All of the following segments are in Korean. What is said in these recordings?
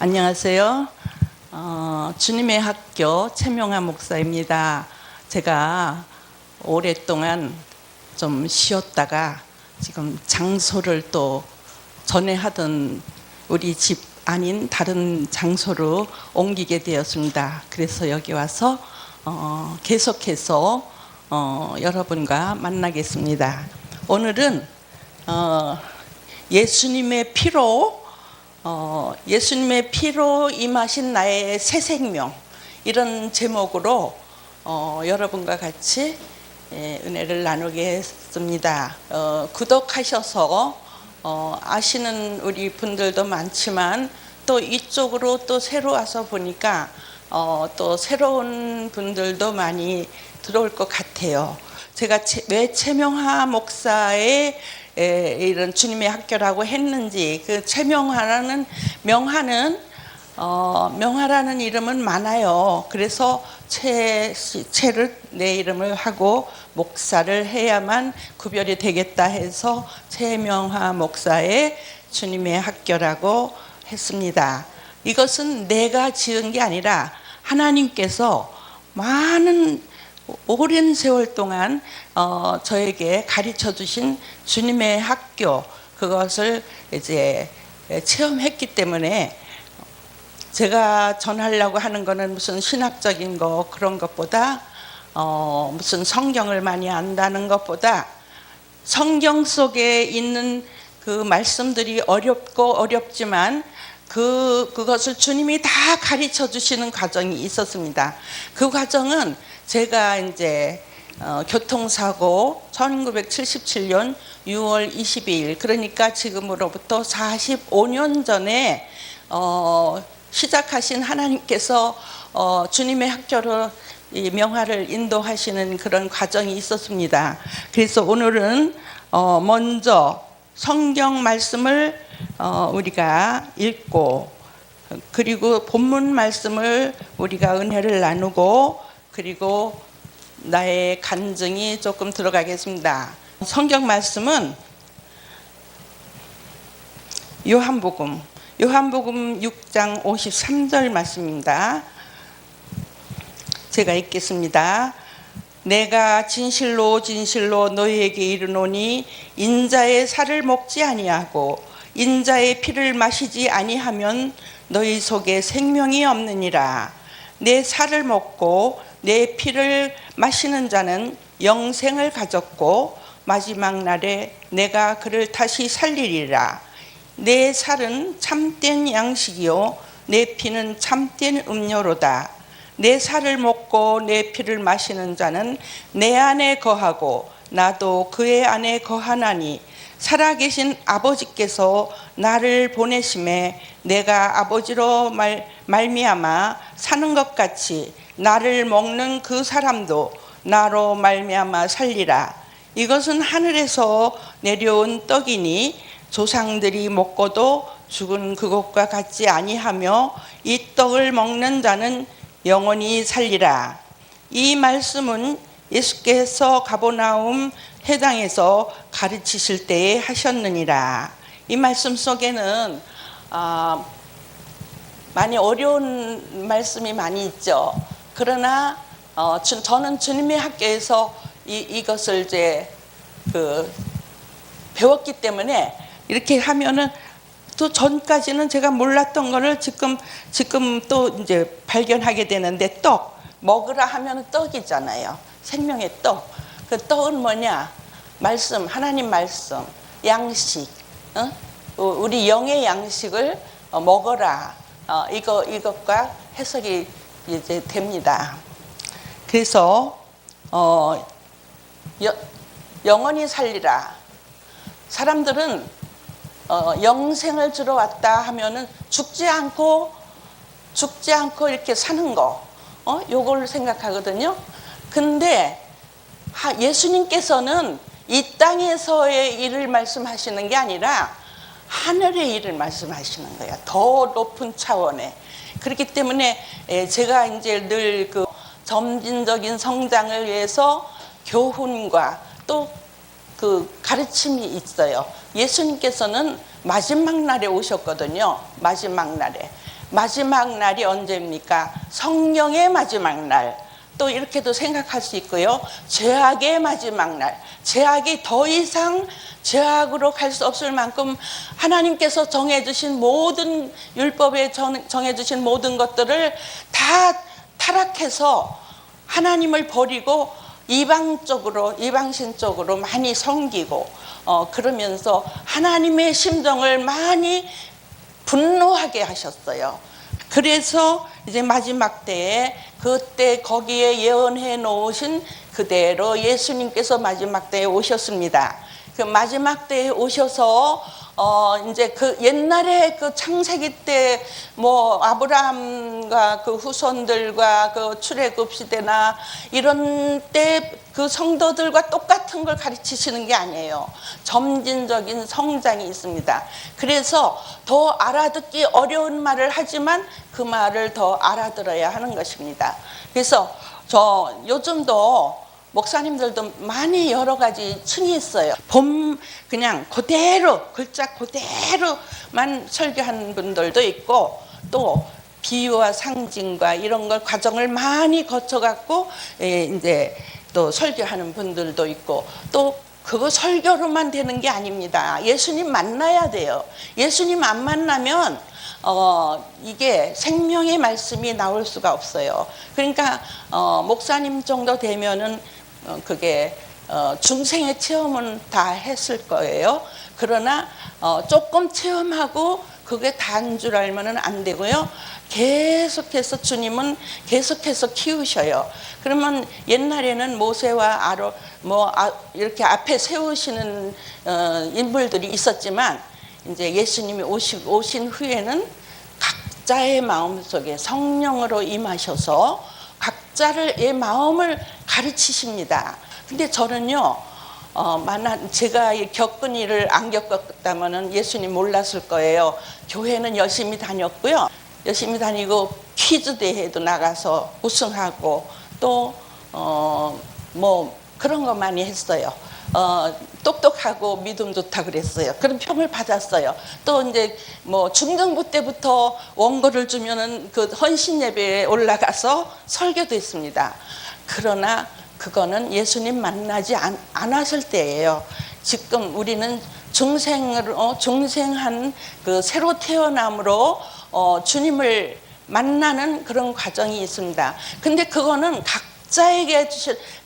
안녕하세요. 주님의 학교 최명하 목사입니다. 제가 오랫동안 좀 쉬었다가 지금 장소를 또 전에 하던 우리 집 아닌 다른 장소로 옮기게 되었습니다. 그래서 여기 와서 계속해서 여러분과 만나겠습니다. 오늘은 예수님의 피로 임하신 나의 새 생명, 이런 제목으로 여러분과 같이 은혜를 나누겠습니다. 구독하셔서 아시는 우리 분들도 많지만 또 이쪽으로 또 새로 와서 보니까 또 새로운 분들도 많이 들어올 것 같아요. 제가 왜 최명하 목사의 이런 주님의 학교라고 했는지, 그 최명하라는 명하라는 이름은 많아요. 그래서 최를 내 이름을 하고 목사를 해야만 구별이 되겠다 해서 최명하 목사의 주님의 학교라고 했습니다. 이것은 내가 지은 게 아니라 하나님께서 많은 오랜 세월 동안 저에게 가르쳐 주신 주님의 학교, 그것을 이제 체험했기 때문에 제가 전하려고 하는 거는 무슨 신학적인 거 그런 것보다 무슨 성경을 많이 안다는 것보다 성경 속에 있는 그 말씀들이 어렵지만 그것을 주님이 다 가르쳐 주시는 과정이 있었습니다. 그 과정은 제가 이제 교통사고 1977년 6월 22일, 그러니까 지금으로부터 45년 전에 시작하신 하나님께서 주님의 학교로 이 명하를 인도하시는 그런 과정이 있었습니다. 그래서 오늘은 먼저 성경 말씀을 우리가 읽고, 그리고 본문 말씀을 우리가 은혜를 나누고, 그리고 나의 간증이 조금 들어가겠습니다. 성경 말씀은 요한복음 6장 53절 말씀입니다. 제가 읽겠습니다. 내가 진실로 진실로 너희에게 이르노니 인자의 살을 먹지 아니하고 인자의 피를 마시지 아니하면 너희 속에 생명이 없느니라. 내 살을 먹고 내 피를 마시는 자는 영생을 가졌고 마지막 날에 내가 그를 다시 살리리라. 내 살은 참된 양식이요 내 피는 참된 음료로다. 내 살을 먹고 내 피를 마시는 자는 내 안에 거하고 나도 그의 안에 거하나니 살아계신 아버지께서 나를 보내심에 내가 아버지로 말미암아 사는 것 같이 나를 먹는 그 사람도 나로 말미암아 살리라. 이것은 하늘에서 내려온 떡이니 조상들이 먹고도 죽은 그것과 같지 아니하며 이 떡을 먹는 자는 영원히 살리라. 이 말씀은 예수께서 가버나움 회당에서 가르치실 때에 하셨느니라. 이 말씀 속에는 많이 어려운 말씀이 많이 있죠. 그러나 저는 주님의 학교에서 이것을 이제 배웠기 때문에 이렇게 하면은 또 전까지는 제가 몰랐던 거를 지금 또 이제 발견하게 되는데, 떡 먹으라 하면은 떡이잖아요. 생명의 떡. 그 떡은 뭐냐? 말씀, 하나님 말씀, 양식. 우리 영의 양식을 먹어라. 이것과 해석이 이제 됩니다. 그래서 영원히 살리라. 사람들은 영생을 주러 왔다 하면은 죽지 않고 이렇게 사는 거, 요걸 생각하거든요. 근데 예수님께서는 이 땅에서의 일을 말씀하시는 게 아니라 하늘의 일을 말씀하시는 거야. 더 높은 차원에. 그렇기 때문에 제가 이제 늘 그 점진적인 성장을 위해서 교훈과 또 그 가르침이 있어요. 예수님께서는 마지막 날에 오셨거든요. 마지막 날에. 마지막 날이 언제입니까? 성령의 마지막 날. 또 이렇게도 생각할 수 있고요. 죄악의 마지막 날. 죄악이 더 이상 죄악으로 갈 수 없을 만큼 하나님께서 정해주신 모든 율법에 정해주신 모든 것들을 다 타락해서 하나님을 버리고 이방신 쪽으로 많이 섬기고 그러면서 하나님의 심정을 많이 분노하게 하셨어요. 그래서 이제 마지막 때에 그때 거기에 예언해 놓으신 그대로 예수님께서 마지막 때에 오셨습니다. 그 마지막 때에 오셔서 이제 그 옛날에 그 창세기 때 뭐 아브라함과 그 후손들과 그 출애굽 시대나 이런 때 그 성도들과 똑같은 걸 가르치시는 게 아니에요. 점진적인 성장이 있습니다. 그래서 더 알아듣기 어려운 말을 하지만 그 말을 더 알아들어야 하는 것입니다. 그래서 저 요즘도 목사님들도 많이 여러 가지 층이 있어요. 그냥 그대로 글자 그대로만 설교하는 분들도 있고 또 비유와 상징과 이런 걸 과정을 많이 거쳐갖고 이제 또 설교하는 분들도 있고 또 그거 설교로만 되는 게 아닙니다. 예수님 만나야 돼요. 예수님 안 만나면 이게 생명의 말씀이 나올 수가 없어요. 그러니까 목사님 정도 되면은 그게 중생의 체험은 다 했을 거예요. 그러나 조금 체험하고 그게 다인 줄 알면은 안 되고요. 계속해서 주님은 계속해서 키우셔요. 그러면 옛날에는 모세와 아론 이렇게 앞에 세우시는 인물들이 있었지만 이제 예수님이 오신 후에는 각자의 마음 속에 성령으로 임하셔서 각자의 마음을 가르치십니다. 근데 저는요, 제가 겪은 일을 안 겪었다면 예수님 몰랐을 거예요. 교회는 열심히 다녔고요. 열심히 다니고 퀴즈 대회도 나가서 우승하고 또 뭐 그런 거 많이 했어요. 똑똑하고 믿음 좋다 그랬어요. 그런 평을 받았어요. 또 이제 뭐 중등부 때부터 원고를 주면은 그 헌신 예배에 올라가서 설교도 했습니다. 그러나 그거는 예수님 만나지 않았을 때예요. 지금 우리는 중생한 그 새로 태어남으로 주님을 만나는 그런 과정이 있습니다. 근데 그거는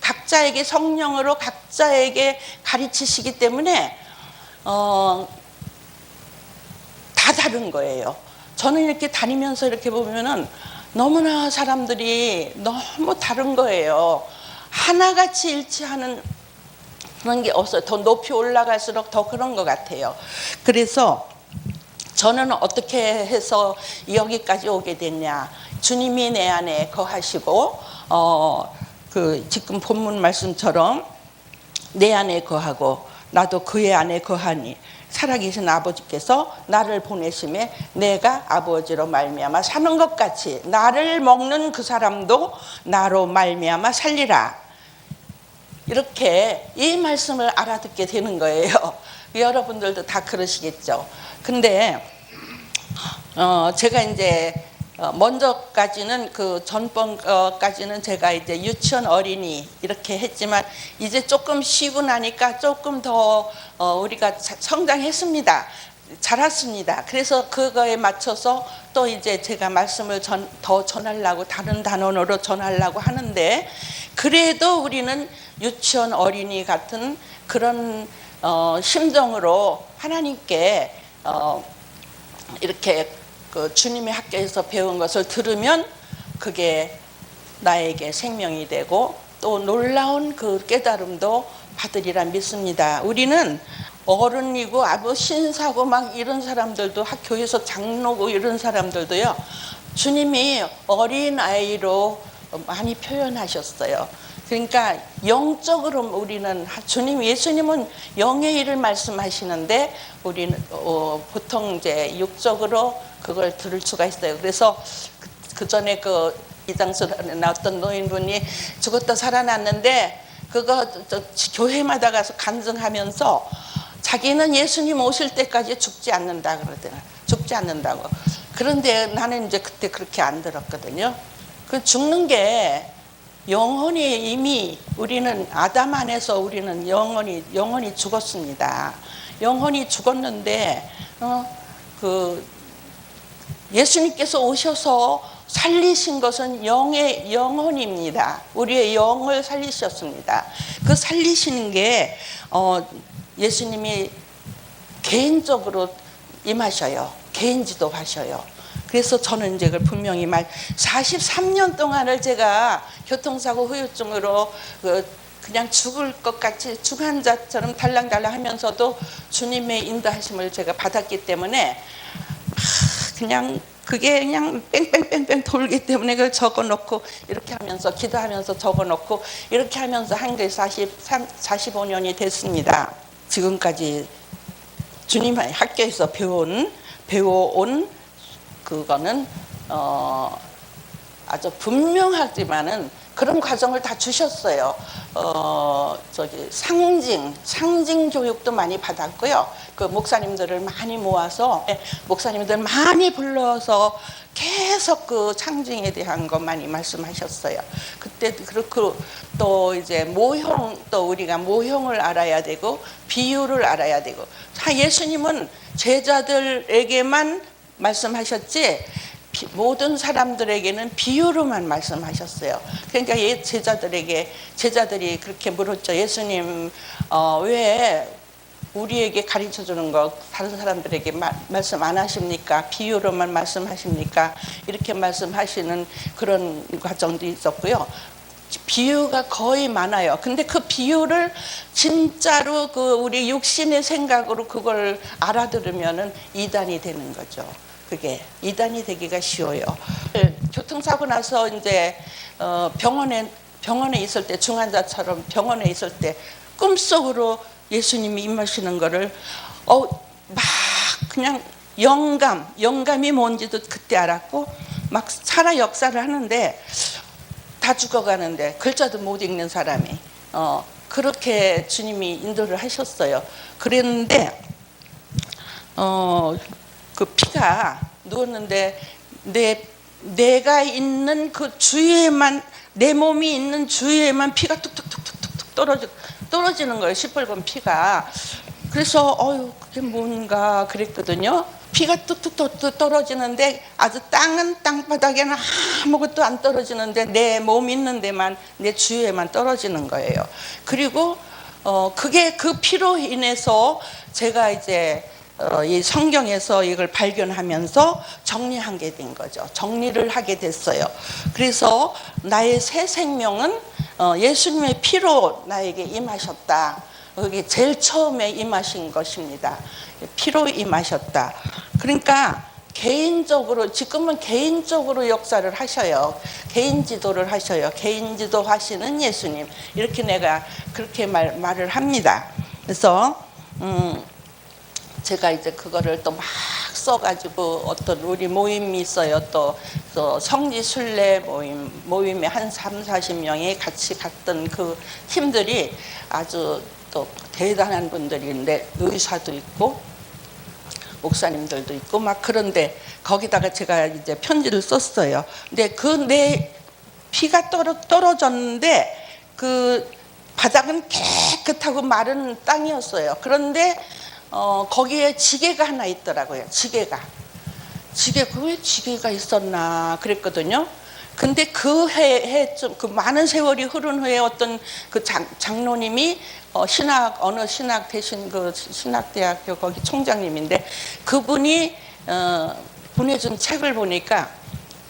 각자에게 성령으로 각자에게 가르치시기 때문에 다 다른 거예요. 저는 이렇게 다니면서 이렇게 보면은 너무나 사람들이 너무 다른 거예요. 하나같이 일치하는 그런 게 없어요. 더 높이 올라갈수록 더 그런 것 같아요. 그래서 저는 어떻게 해서 여기까지 오게 됐냐. 주님이 내 안에 거하시고 그 지금 본문 말씀처럼 내 안에 거하고 나도 그의 안에 거하니 살아계신 아버지께서 나를 보내심에 내가 아버지로 말미암아 사는 것 같이 나를 먹는 그 사람도 나로 말미암아 살리라. 이렇게 이 말씀을 알아듣게 되는 거예요. 여러분들도 다 그러시겠죠. 근데 제가 이제 먼저까지는 그 전번까지는 제가 이제 유치원 어린이 이렇게 했지만 이제 조금 쉬고 나니까 조금 더 우리가 성장했습니다. 자랐습니다. 그래서 그거에 맞춰서 또 이제 제가 말씀을 더 전하려고 다른 단원으로 전하려고 하는데 그래도 우리는 유치원 어린이 같은 그런 심정으로 하나님께 이렇게 그 주님의 학교에서 배운 것을 들으면 그게 나에게 생명이 되고 또 놀라운 그 깨달음도 받으리라 믿습니다. 우리는 어른이고 신사고 막 이런 사람들도 교회에서 장로고 이런 사람들도요. 주님이 어린아이로 많이 표현하셨어요. 그러니까 영적으로 우리는 예수님은 영의 일을 말씀하시는데 우리는 보통 이제 육적으로 그걸 들을 수가 있어요. 그래서 그 전에 그 이장소에 나왔던 노인분이 죽었다 살아났는데 그거 교회마다 가서 간증하면서 자기는 예수님 오실 때까지 죽지 않는다 그러더라. 죽지 않는다고. 그런데 나는 이제 그때 그렇게 안 들었거든요. 그 죽는 게 영혼이 이미 우리는 아담 안에서 우리는 영혼이 죽었습니다. 영혼이 죽었는데 그 예수님께서 오셔서 살리신 것은 영혼입니다. 우리의 영을 살리셨습니다. 그 살리시는 게 예수님이 개인적으로 임하셔요. 개인 지도하셔요. 그래서 저는 이제 그걸 분명히 43년 동안을 제가 교통사고 후유증으로 그냥 죽을 것 같이 중환자처럼 달랑달랑 하면서도 주님의 인도하심을 제가 받았기 때문에 그냥 그게 그냥 뺑뺑뺑뺑 돌기 때문에 그걸 적어놓고 이렇게 하면서 기도하면서 적어놓고 이렇게 하면서 한 게 45년이 됐습니다. 지금까지 주님 학교에서 배워온 그거는 아주 분명하지만은 그런 과정을 다 주셨어요. 상징 교육도 많이 받았고요. 그 목사님들을 많이 모아서 목사님들 많이 불러서 계속 그 상징에 대한 것 많이 말씀하셨어요. 그때 그렇고 또 이제 또 우리가 모형을 알아야 되고 비유를 알아야 되고. 예수님은 제자들에게만 말씀하셨지 모든 사람들에게는 비유로만 말씀하셨어요. 그러니까 제자들이 그렇게 물었죠. 예수님 왜 우리에게 가르쳐주는 거 다른 사람들에게 말씀 안 하십니까? 비유로만 말씀하십니까? 이렇게 말씀하시는 그런 과정도 있었고요. 비유가 거의 많아요. 근데 그 비유를 진짜로 우리 육신의 생각으로 그걸 알아들으면은 이단이 되는 거죠. 그게 이단이 되기가 쉬워요. 교통사고 나서 이제 병원에 있을 때 중환자처럼 병원에 있을 때 꿈속으로 예수님이 임하시는 거를 막 그냥 영감이 뭔지도 그때 알았고 막 살아 역사를 하는데 다 죽어가는데 글자도 못 읽는 사람이 그렇게 주님이 인도를 하셨어요. 그랬는데 그 피가 누웠는데 내가 있는 그 주위에만 내 몸이 있는 주위에만 피가 뚝뚝뚝뚝뚝 떨어지는 거예요. 시뻘건 피가. 그래서 그게 뭔가 그랬거든요. 피가 뚝뚝뚝 떨어지는데 아주 땅바닥에는 아무것도 안 떨어지는데 내 몸 있는 데만 내 주위에만 떨어지는 거예요. 그리고 그게 그 피로 인해서 제가 이제 이 성경에서 이걸 발견하면서 정리한 게 된 거죠. 정리를 하게 됐어요. 그래서 나의 새 생명은 예수님의 피로 나에게 임하셨다. 그게 제일 처음에 임하신 것입니다. 피로 임하셨다. 그러니까 지금은 개인적으로 역사를 하셔요. 개인 지도를 하셔요. 개인 지도 하시는 예수님. 이렇게 내가 그렇게 말을 합니다. 그래서 제가 이제 그거를 또 막 써가지고 어떤 우리 모임이 있어요. 또 성지 순례 모임에 한 30-40명이 같이 갔던 그 팀들이 아주 또 대단한 분들인데 의사도 있고 목사님들도 있고 막 그런데 거기다가 제가 이제 편지를 썼어요. 근데 내 피가 떨어졌는데 그 바닥은 깨끗하고 마른 땅이었어요. 그런데 거기에 지게가 하나 있더라고요. 왜 지게가 있었나 그랬거든요. 근데 그 그 많은 세월이 흐른 후에 어떤 그 장로님이 어느 신학 대신 그 신학대학교 거기 총장님인데 그분이 보내준 책을 보니까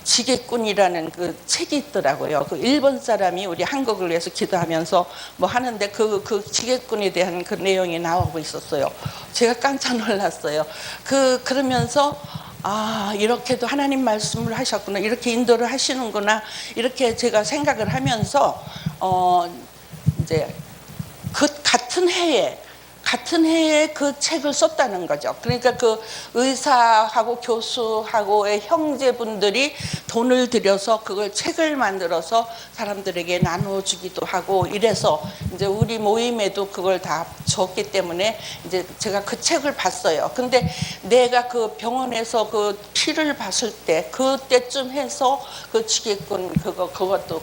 지게꾼이라는 그 책이 있더라고요. 그 일본 사람이 우리 한국을 위해서 기도하면서 뭐 하는데 그 지게꾼에 대한 그 내용이 나오고 있었어요. 제가 깜짝 놀랐어요. 그러면서 이렇게도 하나님 말씀을 하셨구나. 이렇게 인도를 하시는구나. 이렇게 제가 생각을 하면서 이제 그 같은 같은 해에 그 책을 썼다는 거죠. 그러니까 그 의사하고 교수하고의 형제분들이 돈을 들여서 그걸 책을 만들어서 사람들에게 나눠주기도 하고 이래서 이제 우리 모임에도 그걸 다 줬기 때문에 이제 제가 그 책을 봤어요. 근데 내가 그 병원에서 그 피를 봤을 때 그때쯤 해서 그 지게꾼 그것도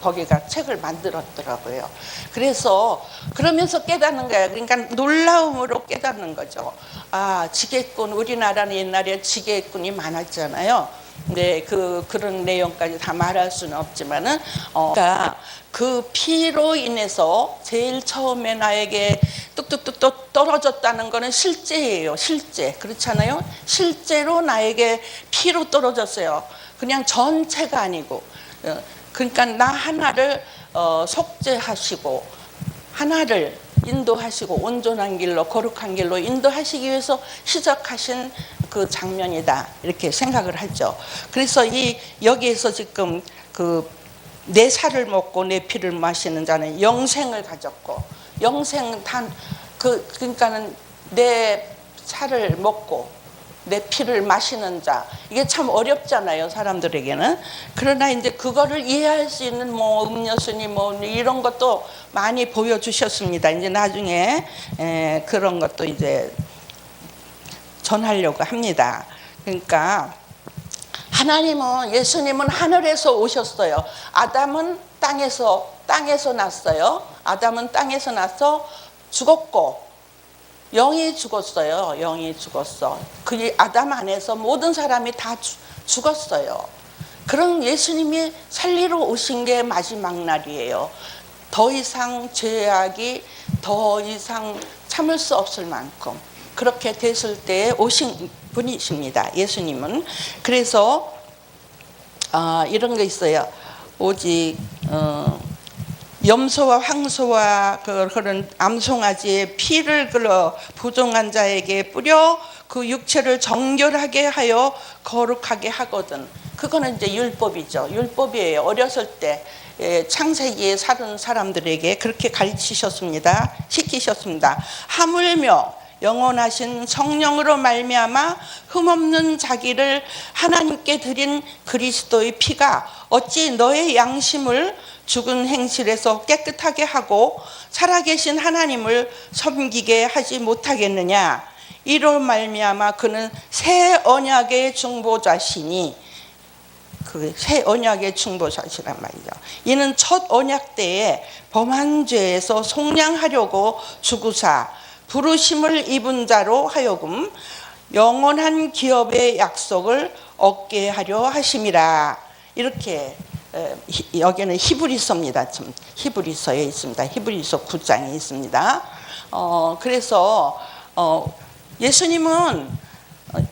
거기가 책을 만들었더라고요. 그래서 그러면서 깨닫는 거예요. 그러니까 놀라움으로 깨닫는 거죠. 아, 지게꾼, 우리나라는 옛날에 지게꾼이 많았잖아요. 네, 그런 내용까지 다 말할 수는 없지만은, 그러니까 그 피로 인해서 제일 처음에 나에게 뚝뚝뚝 떨어졌다는 거는 실제예요. 실제. 그렇잖아요. 실제로 나에게 피로 떨어졌어요. 그냥 전체가 아니고. 그러니까 나 하나를 속죄하시고 하나를 인도하시고 온전한 길로 거룩한 길로 인도하시기 위해서 시작하신 그 장면이다 이렇게 생각을 하죠. 그래서 여기에서 지금 내 살을 먹고 내 피를 마시는 자는 영생을 가졌고 영생 그러니까는 내 살을 먹고 내 피를 마시는 자 이게 참 어렵잖아요 사람들에게는. 그러나 이제 그거를 이해할 수 있는 뭐 음료수니 뭐 이런 것도 많이 보여주셨습니다. 이제 나중에 그런 것도 이제 전하려고 합니다. 그러니까 하나님은 예수님은 하늘에서 오셨어요. 아담은 땅에서 났어요. 아담은 땅에서 나서 죽었고 영이 죽었어요. 영이 죽었어. 그 아담 안에서 모든 사람이 다 죽었어요. 그런 예수님이 살리러 오신 게 마지막 날이에요. 더 이상 죄악이 더 이상 참을 수 없을 만큼 그렇게 됐을 때 오신 분이십니다. 예수님은. 그래서 이런 거 있어요. 오직 염소와 황소와 그런 암송아지의 피를 부정한 자에게 뿌려 그 육체를 정결하게 하여 거룩하게 하거든. 그거는 이제 율법이죠. 율법이에요. 어렸을 때 창세기에 살은 사람들에게 그렇게 가르치셨습니다. 시키셨습니다. 하물며 영원하신 성령으로 말미암아 흠없는 자기를 하나님께 드린 그리스도의 피가 어찌 너의 양심을 죽은 행실에서 깨끗하게 하고 살아계신 하나님을 섬기게 하지 못하겠느냐. 이로 말미암아 그는 새 언약의 중보자시니 그 새 언약의 중보자시란 말이죠. 이는 첫 언약 때에 범한 죄에서 속량하려고 죽으사 부르심을 입은 자로 하여금 영원한 기업의 약속을 얻게 하려 하심이라. 이렇게 여기는 히브리서입니다. 히브리서에 있습니다. 히브리서 9장에 있습니다. 그래서 예수님은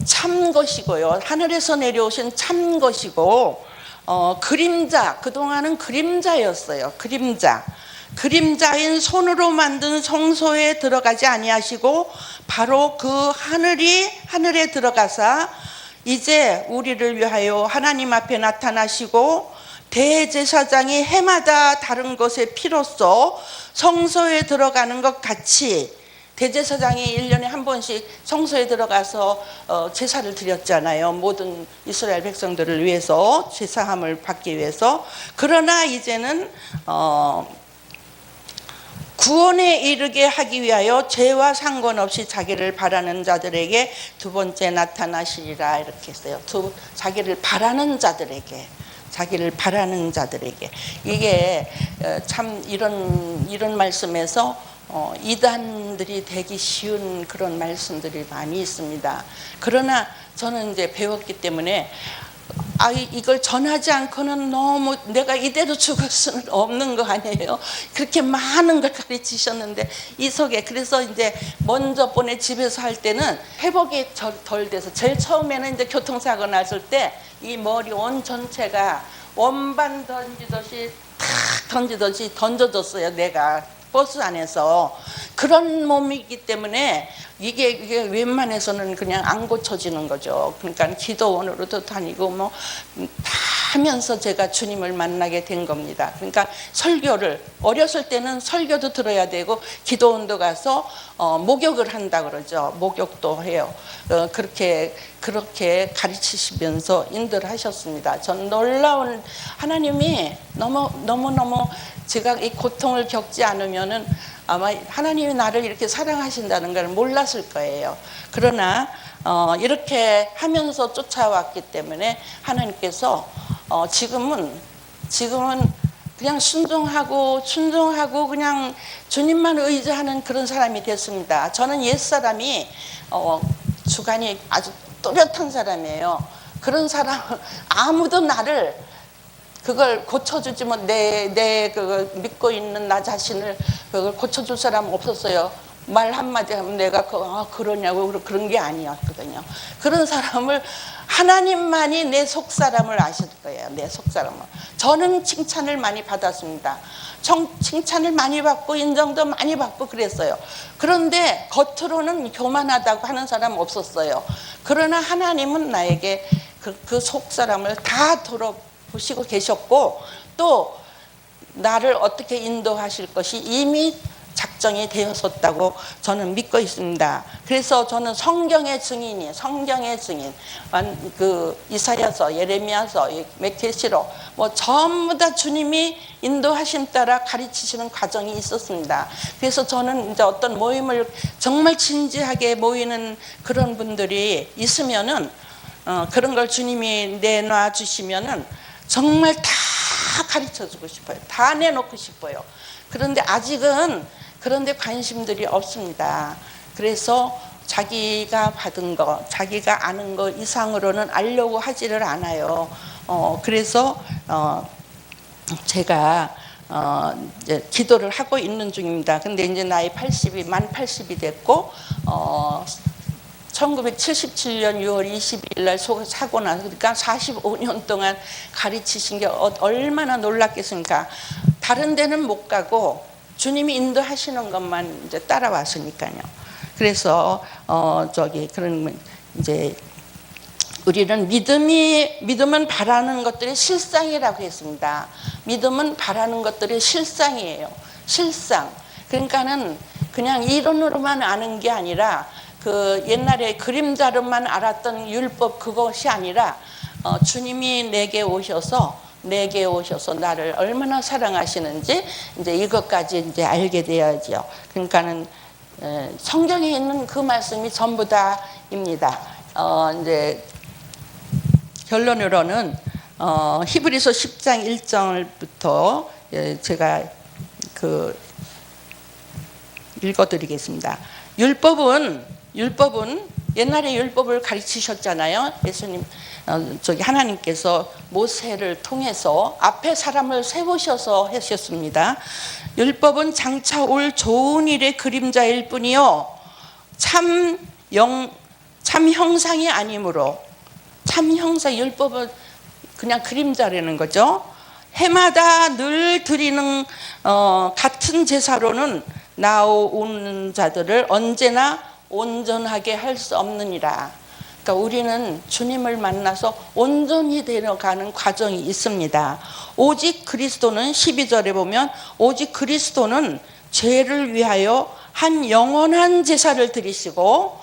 참 것이고요. 하늘에서 내려오신 참 것이고 그림자, 그동안은 그림자였어요. 그림자인 손으로 만든 성소에 들어가지 아니하시고 바로 그 하늘에 들어가사 이제 우리를 위하여 하나님 앞에 나타나시고 대제사장이 해마다 다른 것의 피로써 성소에 들어가는 것 같이 대제사장이 1년에 한 번씩 성소에 들어가서 제사를 드렸잖아요. 모든 이스라엘 백성들을 위해서 제사함을 받기 위해서. 그러나 이제는 구원에 이르게 하기 위하여 죄와 상관없이 자기를 바라는 자들에게 두 번째 나타나시리라 이렇게 했어요. 자기를 바라는 자들에게 이게 참 이런 말씀에서 이단들이 되기 쉬운 그런 말씀들이 많이 있습니다. 그러나 저는 이제 배웠기 때문에 이걸 전하지 않고는 너무 내가 이대로 죽을 수는 없는 거 아니에요. 그렇게 많은 걸 가르치셨는데 이 속에 그래서 이제 먼저 번에 집에서 할 때는 회복이 덜 돼서 제일 처음에는 이제 교통사고 났을 때 이 머리 온 전체가 원반 던지듯이 던져졌어요. 내가 버스 안에서. 그런 몸이기 때문에 이게 웬만해서는 그냥 안 고쳐지는 거죠. 그러니까 기도원으로도 다니고 뭐 다 하면서 제가 주님을 만나게 된 겁니다. 그러니까 설교를 어렸을 때는 설교도 들어야 되고 기도원도 가서 목욕을 한다 그러죠. 목욕도 해요. 그렇게 가르치시면서 인도를 하셨습니다. 전 놀라운 하나님이 너무 제가 이 고통을 겪지 않으면은 아마 하나님이 나를 이렇게 사랑하신다는 걸 몰랐을 거예요. 그러나 이렇게 하면서 쫓아왔기 때문에 하나님께서 지금은 그냥 순종하고 그냥 주님만 의지하는 그런 사람이 됐습니다. 저는 옛사람이 주관이 아주 또렷한 사람이에요. 그런 사람 아무도 나를 그걸 고쳐주지 뭐 내 그걸 믿고 있는 나 자신을 그걸 고쳐줄 사람 없었어요. 말 한마디 하면 내가 그러냐고 그런 게 아니었거든요. 그런 사람을 하나님만이 내 속사람을 아실 거예요. 내 속사람을. 저는 칭찬을 많이 받았습니다. 칭찬을 많이 받고 인정도 많이 받고 그랬어요. 그런데 겉으로는 교만하다고 하는 사람 없었어요. 그러나 하나님은 나에게 그 속사람을 다 돌아보시고 계셨고 또 나를 어떻게 인도하실 것이 이미 작정이 되었었다고 저는 믿고 있습니다. 그래서 저는 성경의 증인, 그 이사야서, 예레미야서, 메시로 뭐 전부 다 주님이 인도하심 따라 가르치시는 과정이 있었습니다. 그래서 저는 이제 어떤 모임을 정말 진지하게 모이는 그런 분들이 있으면은 그런 걸 주님이 내놔 주시면은 정말 다 가르쳐 주고 싶어요. 다 내놓고 싶어요. 그런데 아직은 그런데 관심들이 없습니다. 그래서 자기가 받은 거, 자기가 아는 거 이상으로는 알려고 하지를 않아요. 그래서 제가 이제 기도를 하고 있는 중입니다. 근데 이제 나이 만 80이 됐고 1977년 6월 22일 날 사고 나서 그러니까 45년 동안 가르치신 게 얼마나 놀랍겠습니까? 다른 데는 못 가고 주님이 인도하시는 것만 이제 따라왔으니까요. 그래서 그런 이제 우리는 믿음은 바라는 것들이 실상이라고 했습니다. 믿음은 바라는 것들이 실상이에요. 실상. 그러니까는 그냥 이론으로만 아는 게 아니라 그 옛날에 그림자로만 알았던 율법 그것이 아니라 주님이 내게 오셔서 나를 얼마나 사랑하시는지 이제 이것까지 이제 알게 되어야죠. 그러니까는 성경에 있는 그 말씀이 전부 다입니다. 이제 결론으로는 히브리서 10장 1절부터 제가 읽어드리겠습니다. 율법은 옛날에 율법을 가르치셨잖아요. 예수님 하나님께서 모세를 통해서 앞에 사람을 세우셔서 하셨습니다. 율법은 장차 올 좋은 일의 그림자일 뿐이요 참 형상이 아니므로 참 형상 율법은 그냥 그림자라는 거죠. 해마다 늘 드리는 같은 제사로는 나오는 자들을 언제나 온전하게 할 수 없느니라. 그러니까 우리는 주님을 만나서 온전히 되어가는 과정이 있습니다. 오직 그리스도는 12절에 보면 오직 그리스도는 죄를 위하여 한 영원한 제사를 드리시고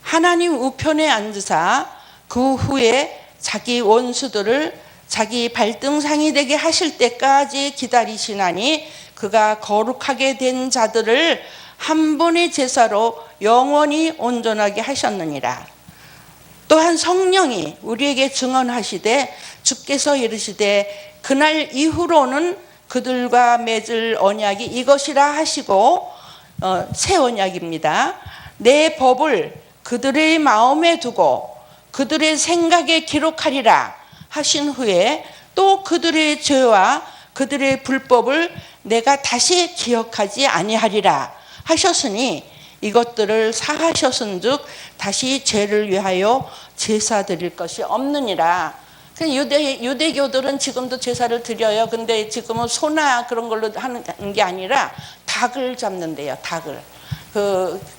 하나님 우편에 앉으사 그 후에 자기 원수들을 자기 발등상이 되게 하실 때까지 기다리시나니 그가 거룩하게 된 자들을 한 번의 제사로 영원히 온전하게 하셨느니라. 또한 성령이 우리에게 증언하시되 주께서 이르시되 그날 이후로는 그들과 맺을 언약이 이것이라 하시고 새 언약입니다. 내 법을 그들의 마음에 두고 그들의 생각에 기록하리라 하신 후에 또 그들의 죄와 그들의 불법을 내가 다시 기억하지 아니하리라 하셨으니 이것들을 사하셨은즉 다시 죄를 위하여 제사 드릴 것이 없느니라. 유대교들은 지금도 제사를 드려요. 근데 지금은 소나 그런 걸로 하는 게 아니라 닭을 잡는데요. 닭을.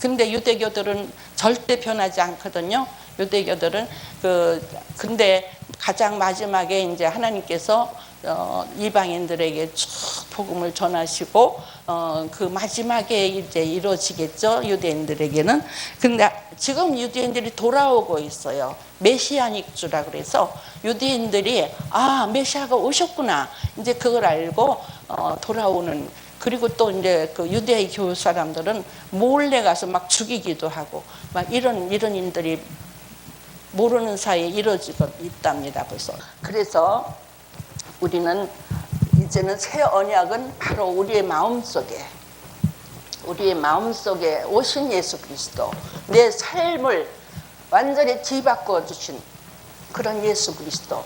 근데 유대교들은 절대 변하지 않거든요. 유대교들은 근데 가장 마지막에 이제 하나님께서 이방인들에게 쭉 복음을 전하시고 그 마지막에 이제 이루어지겠죠, 유대인들에게는. 근데 지금 유대인들이 돌아오고 있어요. 메시아닉 주라 그래서 유대인들이 메시아가 오셨구나, 이제 그걸 알고 돌아오는. 그리고 또 이제 그 유대 교회 사람들은 몰래 가서 막 죽이기도 하고 막 이런 일들이 모르는 사이에 이루어지고 있답니다, 벌써. 그래서 우리는 이제는 새 언약은 바로 우리의 마음속에 오신 예수 그리스도, 내 삶을 완전히 뒤바꿔 주신 그런 예수 그리스도와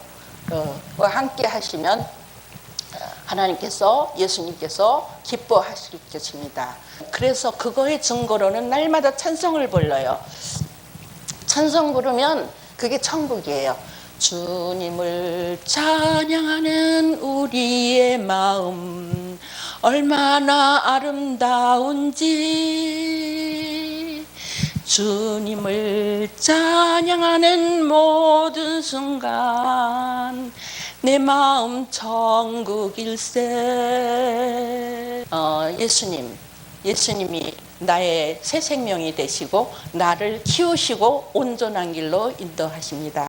함께 하시면 하나님께서, 예수님께서 기뻐하실 것입니다. 그래서 그거의 증거로는 날마다 찬송을 불러요. 찬송 부르면 그게 천국이에요. 주님을 찬양하는 우리의 마음 얼마나 아름다운지, 주님을 찬양하는 모든 순간 내 마음 천국일세. 예수님이 나의 새 생명이 되시고 나를 키우시고 온전한 길로 인도하십니다.